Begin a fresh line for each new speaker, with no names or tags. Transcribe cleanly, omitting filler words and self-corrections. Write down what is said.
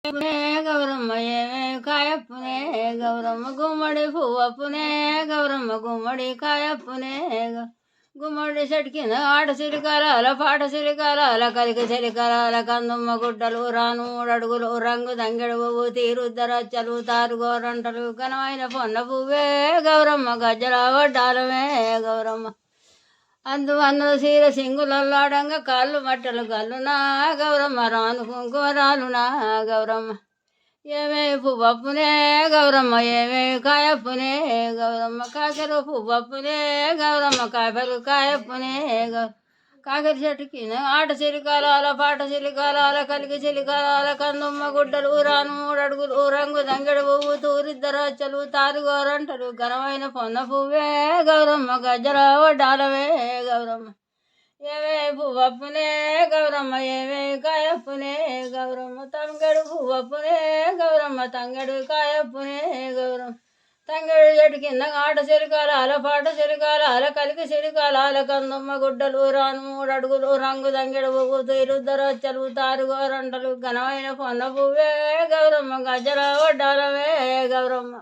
పునే గౌరమ్మ ఏమే కాయప్పునే గౌరమ్మ గుమ్మడి పువ్వప్పునే గౌరమ్మ గుమ్మడి కాయప్పునే గుమ్మడి చెట్టుకిన ఆట సిలికాల పాట సిలికాల కలికి సిలికాల కందుమ్మ గుడ్డలు రాను అడుగులు రంగు దంగెడు పువ్వు తీరుద్దరచ్చలు తారుగోరంటలు ఘనమైన పొన్న పువ్వే గౌరమ్మ గజ్జల వడ్డాలమే గౌరమ్మ అందువన్న సీర సింగులల్లాడంగా కాళ్ళు మట్టలు గల్లునా గౌరమ్మ రాను కుంకుమరాలునా గౌరమ్మ ఏమే పువ్వప్పునే గౌరమ్మ ఏమే కాయప్పునే గౌరమ్మ కాకెరు పువ్వప్పునే గౌరమ్మ కాపెరు కాయప్పునే కాకెరు చెట్టుకి ఆట చిలికాల పాట చిలికాల కలిగి చిలికాల కందుమ్మ గుడ్డలు రాను అడుగులు రంగు దంగెడు పువ్వు తూరిద్దరచ్చలు తారుగోరంటలు ఘనమైన పొన్న పువ్వే గౌరమ్మ గజ్జల వడ్డాలమే గౌరమ్మ ఏమే పువ్వప్పునే గౌరమ్మ ఏమే కాయప్పునే గౌరమ్మ తంగెడు పువ్వప్పునే గౌరమ్మ తంగెడు కాయప్పునే గౌరమ్మ తంగెడు చెట్టు కింద ఆట చిలికాల పాట చిలికాల కలికి చిలికాల కందుమ్మ గుడ్డలు రాను అడుగులు రంగు దంగెడు పువ్వు తీరుద్దరచ్చలు తారుగోరంటలు ఘనమైన పొన్న పువ్వే గౌరమ్మ గజ్జల వడ్డాలమే గౌరమ్మ.